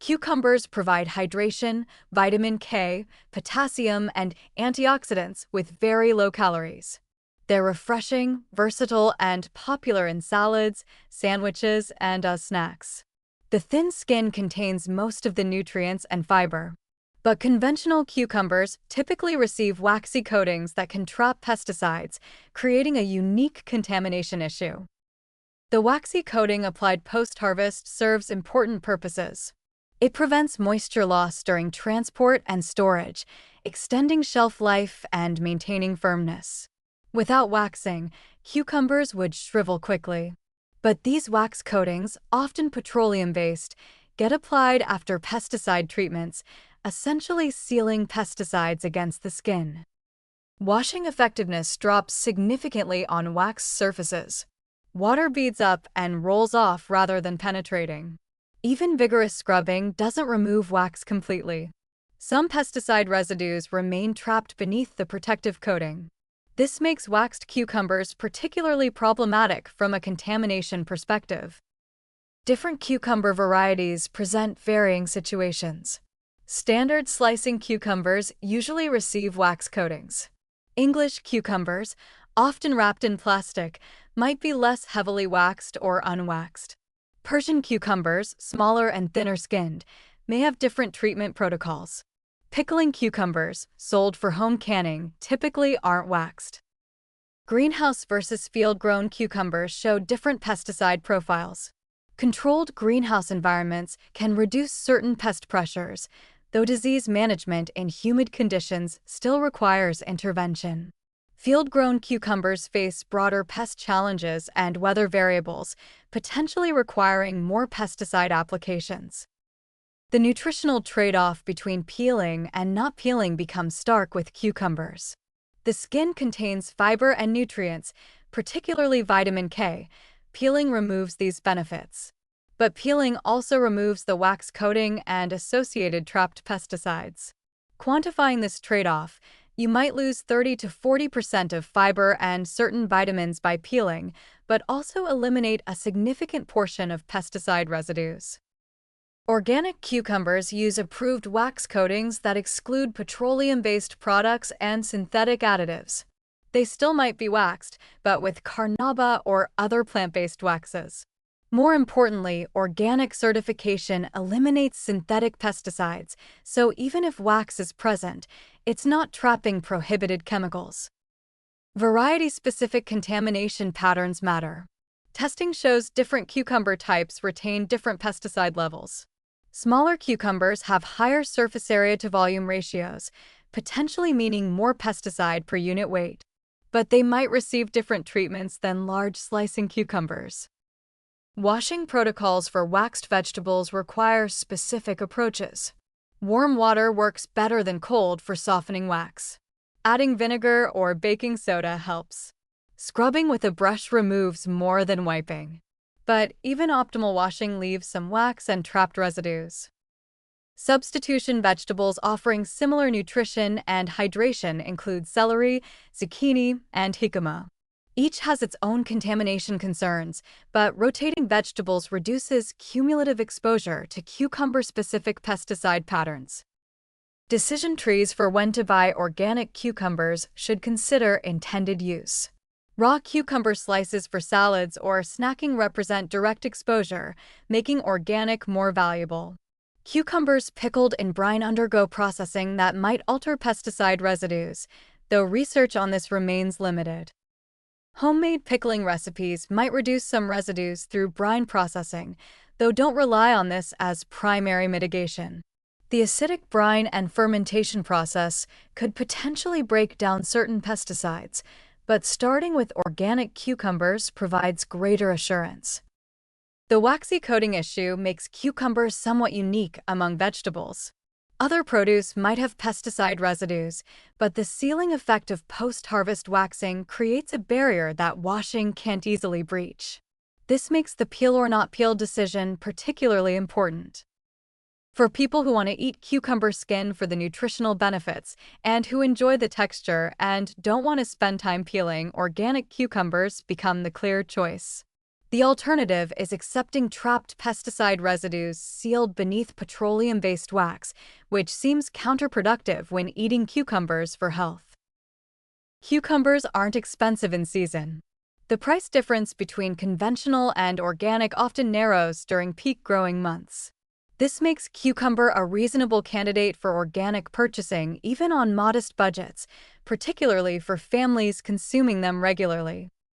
Cucumbers provide hydration, vitamin K, potassium, and antioxidants with very low calories. They're refreshing, versatile, and popular in salads, sandwiches, and as snacks. The thin skin contains most of the nutrients and fiber. But conventional cucumbers typically receive waxy coatings that can trap pesticides, creating a unique contamination issue. The waxy coating applied post-harvest serves important purposes. It prevents moisture loss during transport and storage, extending shelf life and maintaining firmness. Without waxing, cucumbers would shrivel quickly. But these wax coatings, often petroleum-based, get applied after pesticide treatments, essentially sealing pesticides against the skin. Washing effectiveness drops significantly on waxed surfaces. Water beads up and rolls off rather than penetrating. Even vigorous scrubbing doesn't remove wax completely. Some pesticide residues remain trapped beneath the protective coating. This makes waxed cucumbers particularly problematic from a contamination perspective. Different cucumber varieties present varying situations. Standard slicing cucumbers usually receive wax coatings. English cucumbers, often wrapped in plastic, might be less heavily waxed or unwaxed. Persian cucumbers, smaller and thinner-skinned, may have different treatment protocols. Pickling cucumbers, sold for home canning, typically aren't waxed. Greenhouse versus field-grown cucumbers show different pesticide profiles. Controlled greenhouse environments can reduce certain pest pressures, though disease management in humid conditions still requires intervention. Field-grown cucumbers face broader pest challenges and weather variables, potentially requiring more pesticide applications. The nutritional trade-off between peeling and not peeling becomes stark with cucumbers. The skin contains fiber and nutrients, particularly vitamin K. Peeling removes these benefits. But peeling also removes the wax coating and associated trapped pesticides. Quantifying this trade-off, you might lose 30 to 40% of fiber and certain vitamins by peeling, but also eliminate a significant portion of pesticide residues. Organic cucumbers use approved wax coatings that exclude petroleum-based products and synthetic additives. They still might be waxed, but with carnauba or other plant-based waxes. More importantly, organic certification eliminates synthetic pesticides, so even if wax is present, it's not trapping prohibited chemicals. Variety-specific contamination patterns matter. Testing shows different cucumber types retain different pesticide levels. Smaller cucumbers have higher surface area to volume ratios, potentially meaning more pesticide per unit weight. But they might receive different treatments than large slicing cucumbers. Washing protocols for waxed vegetables require specific approaches. Warm water works better than cold for softening wax. Adding vinegar or baking soda helps. Scrubbing with a brush removes more than wiping. But even optimal washing leaves some wax and trapped residues. Substitution vegetables offering similar nutrition and hydration include celery, zucchini, and jicama. Each has its own contamination concerns, but rotating vegetables reduces cumulative exposure to cucumber-specific pesticide patterns. Decision trees for when to buy organic cucumbers should consider intended use. Raw cucumber slices for salads or snacking represent direct exposure, making organic more valuable. Cucumbers pickled in brine undergo processing that might alter pesticide residues, though research on this remains limited. Homemade pickling recipes might reduce some residues through brine processing, though don't rely on this as primary mitigation. The acidic brine and fermentation process could potentially break down certain pesticides, but starting with organic cucumbers provides greater assurance. The waxy coating issue makes cucumbers somewhat unique among vegetables. Other produce might have pesticide residues, but the sealing effect of post-harvest waxing creates a barrier that washing can't easily breach. This makes the peel or not peel decision particularly important. For people who want to eat cucumber skin for the nutritional benefits and who enjoy the texture and don't want to spend time peeling, organic cucumbers become the clear choice. The alternative is accepting trapped pesticide residues sealed beneath petroleum-based wax, which seems counterproductive when eating cucumbers for health. Cucumbers aren't expensive in season. The price difference between conventional and organic often narrows during peak growing months. This makes cucumber a reasonable candidate for organic purchasing even on modest budgets, particularly for families consuming them regularly.